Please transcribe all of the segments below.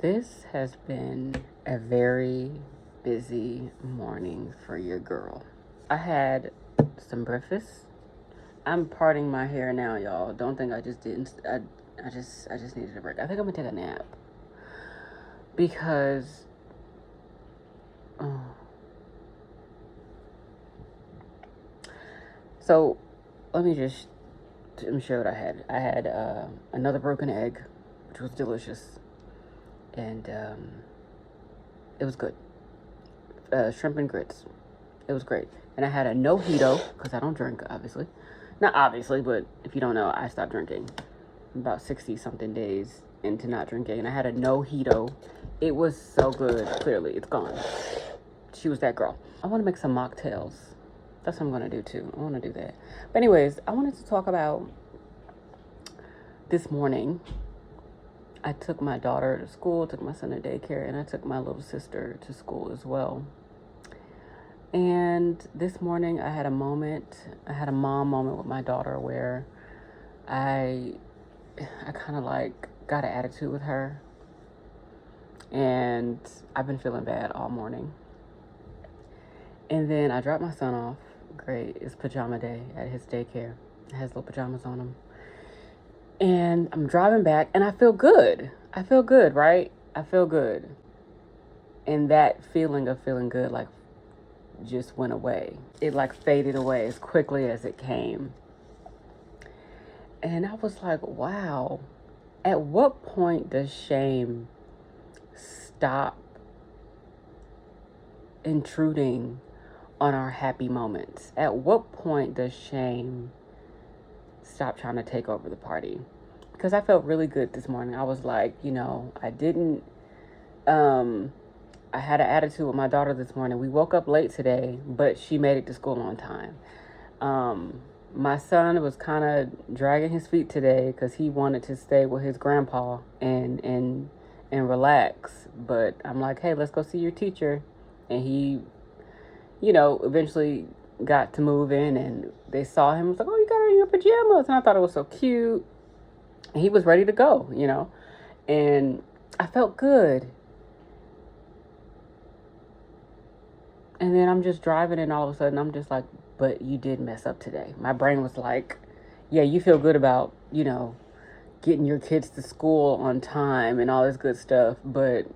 This has been a very busy morning for your girl. I had some breakfast. I'm parting my hair now, y'all. Don't think I just didn't. I just needed a break. I think I'm gonna take a nap because. Oh. So, let me share what I had. I had another broken egg, which was delicious, and it was good. Shrimp and grits. It was great. And I had a no-hito, because I don't drink, obviously. Not obviously, but if you don't know, I stopped drinking about 60-something days into not drinking. And I had a no-hito. It was so good. Clearly, it's gone. She was that girl. I want to make some mocktails. That's what I'm going to do, too. I want to do that. But anyways, I wanted to talk about this morning. I took my daughter to school, took my son to daycare, and I took my little sister to school as well. And this morning I had a mom moment with my daughter where I kind of like got an attitude with her, and I've been feeling bad all morning. And then I dropped my son off. Great, it's pajama day at his daycare. It has little pajamas on him. And I'm driving back and I feel good. Right? I feel good. And that feeling of feeling good, like, just went away. It like faded away as quickly as it came. And I was like, wow, at what point does shame stop intruding on our happy moments? At what point does shame stop trying to take over the party? Because I felt really good this morning. I was like, I had an attitude with my daughter this morning. We woke up late today, but she made it to school on time. My son was kind of dragging his feet today because he wanted to stay with his grandpa and relax. But I'm like, hey, let's go see your teacher. And he, eventually got to move in, and they saw him. Was like, oh, you got her in your pajamas. And I thought it was so cute. And he was ready to go, and I felt good. And then I'm just driving, and all of a sudden I'm just like, but you did mess up today. My brain was like, yeah, you feel good about, getting your kids to school on time and all this good stuff, but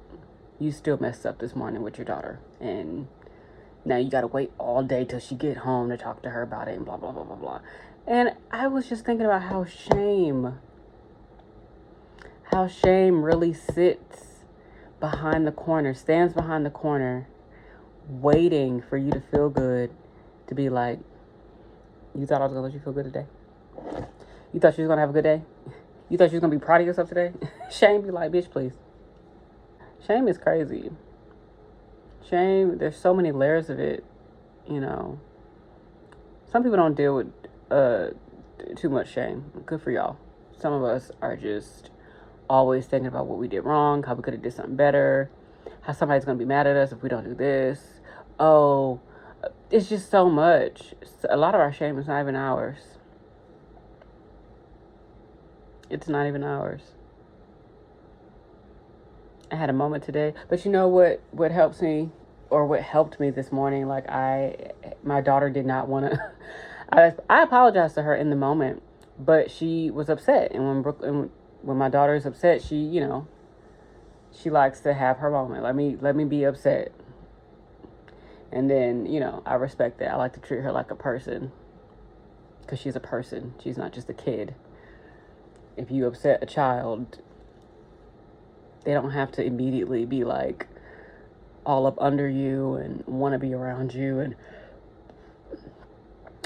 you still messed up this morning with your daughter. And now you got to wait all day till she get home to talk to her about it and blah, blah, blah, blah, blah. And I was just thinking about how shame really stands behind the corner, waiting for you to feel good, to be like, you thought I was going to let you feel good today? You thought she was going to have a good day? You thought she was going to be proud of yourself today? Shame be like, bitch, please. Shame is crazy. Shame, there's so many layers of it, Some people don't deal with too much shame. Good for y'all. Some of us are just always thinking about what we did wrong, how we could have did something better, how somebody's going to be mad at us if we don't do this. Oh, it's just so much. A lot of our shame is not even ours. It's not even ours. I had a moment today, but you know what helps me, or what helped me this morning? Like, my daughter did not want to. I apologized to her in the moment, but she was upset, and when my daughter is upset, she she likes to have her moment. Let me be upset. And then, I respect that. I like to treat her like a person, because she's a person. She's not just a kid. If you upset a child, they don't have to immediately be like all up under you and want to be around you. And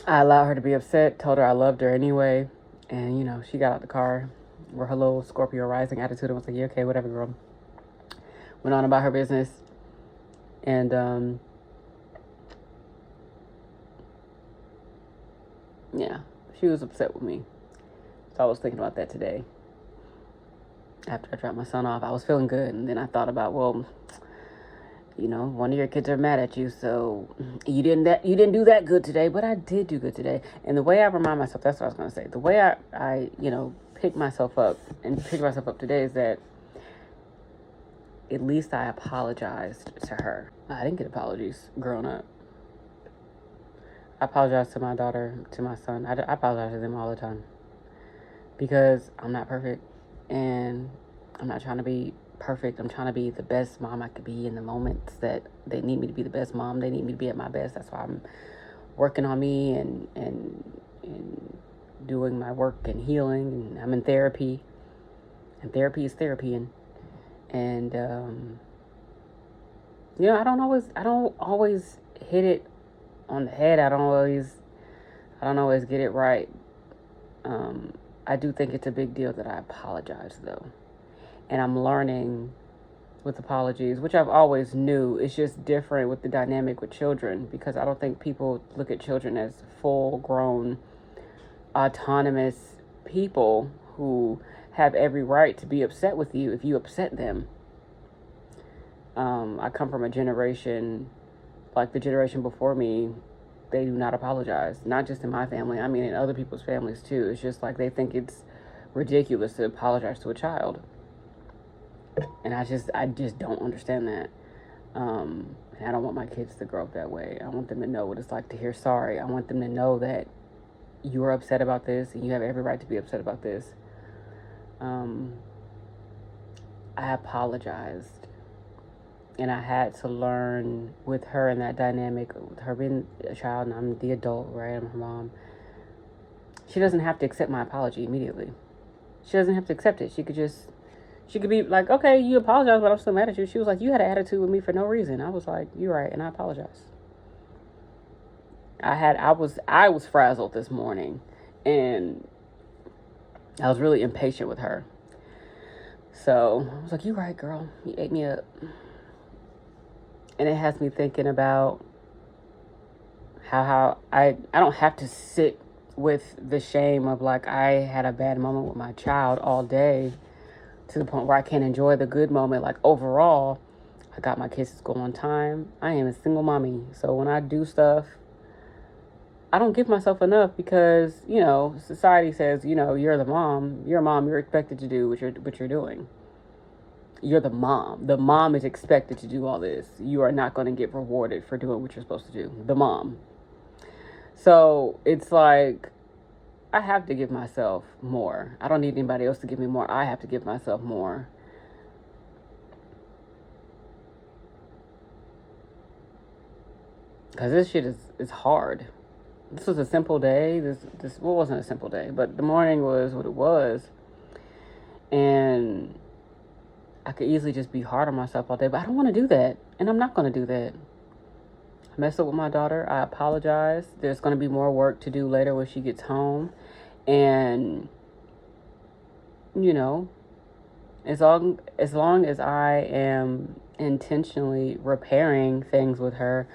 I allowed her to be upset, told her I loved her anyway. And, she got out the car with her little Scorpio rising attitude and was like, yeah, okay, whatever, girl. Went on about her business. And, yeah, she was upset with me. So I was thinking about that today. After I dropped my son off, I was feeling good. And then I thought about, well, one of your kids are mad at you, so you didn't do that good today, but I did do good today. And the way I remind myself, that's what I was going to say. The way I pick myself up today is that at least I apologized to her. I didn't get apologies growing up. I apologize to my daughter, to my son. I apologize to them all the time because I'm not perfect, and I'm not trying to be perfect. I'm trying to be the best mom I could be in the moments that they need me to be the best mom. They need me to be at my best. That's why I'm working on me and doing my work and healing. And I'm in therapy, and therapy is therapy. And I don't always hit it on the head. I don't always get it right. I do think it's a big deal that I apologize, though. And I'm learning with apologies, which I've always knew. It's just different with the dynamic with children, because I don't think people look at children as full-grown, autonomous people who have every right to be upset with you if you upset them. I come from a generation, like the generation before me, they do not apologize. Not just in my family, I mean in other people's families too. It's just like they think it's ridiculous to apologize to a child. And I just don't understand that. And I don't want my kids to grow up that way. I want them to know what it's like to hear sorry. I want them to know that you are upset about this and you have every right to be upset about this. I apologized. And I had to learn with her in that dynamic, with her being a child and I'm the adult, right? I'm her mom. She doesn't have to accept my apology immediately. She doesn't have to accept it. She could be like, okay, you apologize, but I'm still mad at you. She was like, you had an attitude with me for no reason. I was like, you're right, and I apologize. I was frazzled this morning, and I was really impatient with her. So I was like, you're right, girl. You ate me up. And it has me thinking about how I don't have to sit with the shame of like I had a bad moment with my child all day to the point where I can't enjoy the good moment. Like overall, I got my kids to school on time. I am a single mommy. So when I do stuff, I don't give myself enough because, society says, you're the mom. You're a mom. You're expected to do what you're doing. You're the mom. The mom is expected to do all this. You are not going to get rewarded for doing what you're supposed to do. The mom. So it's like, I have to give myself more. I don't need anybody else to give me more. I have to give myself more. Because this shit is hard. This was a simple day. This wasn't a simple day, but the morning was what it was. And I could easily just be hard on myself all day, but I don't want to do that. And I'm not going to do that. I messed up with my daughter. I apologize. There's going to be more work to do later when she gets home. And, as long as I am intentionally repairing things with her,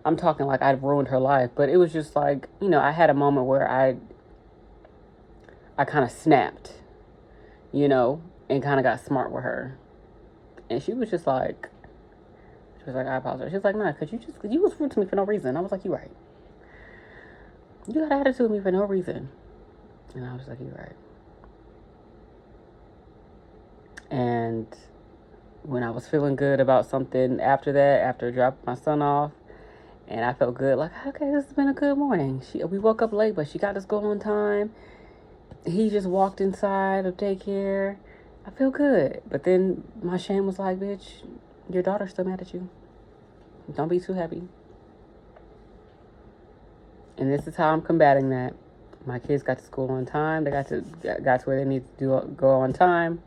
I'm talking like I'd ruined her life. But it was just like, I had a moment where I kind of snapped, and kind of got smart with her. And she was like, I apologize. She was like, nah, because you was rude to me for no reason. I was like, you're right. You got attitude with me for no reason. And I was like, you're right. And when I was feeling good about something after that, after dropping my son off, and I felt good, like, okay, this has been a good morning. We woke up late, but she got us going on time. He just walked inside of daycare. I feel good. But then my shame was like, bitch, your daughter's still mad at you. Don't be too happy. And this is how I'm combating that. My kids got to school on time. They got to where they need to go on time.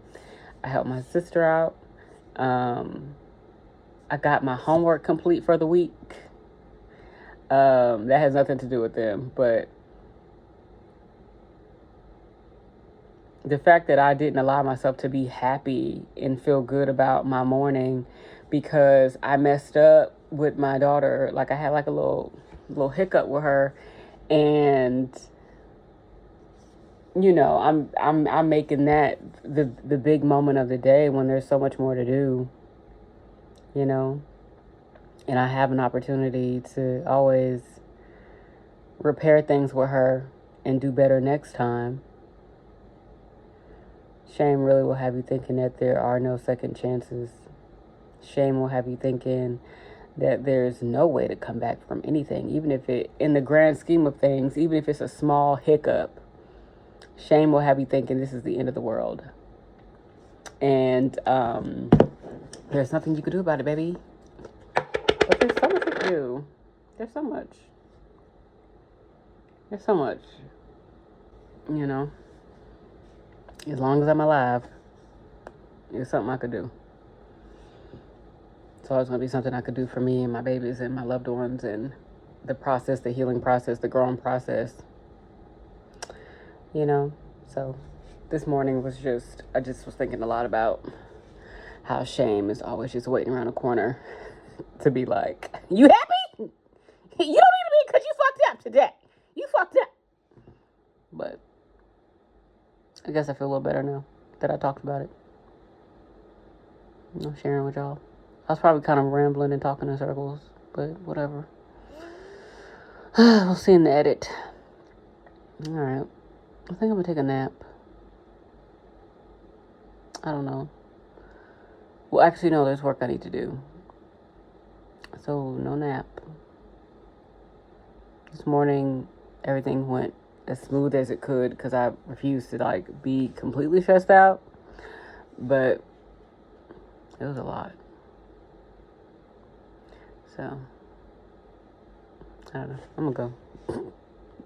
I helped my sister out. I got my homework complete for the week. That has nothing to do with them, but the fact that I didn't allow myself to be happy and feel good about my morning because I messed up with my daughter. Like I had like a little hiccup with her, and I'm making that the big moment of the day when there's so much more to do, and I have an opportunity to always repair things with her and do better next time. Shame really will have you thinking that there are no second chances. Shame will have you thinking that there's no way to come back from anything, even if it, in the grand scheme of things, even if it's a small hiccup. Shame will have you thinking this is the end of the world. And there's nothing you can do about it, baby. But there's so much you can do. There's so much. There's so much. You know, as long as I'm alive, there's something I could do. It's always going to be something I could do for me and my babies and my loved ones and the process, the healing process, the growing process. You know, so this morning was just, I just was thinking a lot about how shame is always just waiting around the corner to be like, you happy? You don't need to be because you fucked up today. You fucked up. But I guess I feel a little better now that I talked about it. You know, sharing with y'all. I was probably kind of rambling and talking in circles, but whatever. We'll see in the edit. All right. I think I'm going to take a nap. I don't know. Well, actually, no, there's work I need to do. So, no nap. This morning, everything went as smooth as it could because I refused to, be completely stressed out. But it was a lot. So, I don't know. I'm going to go.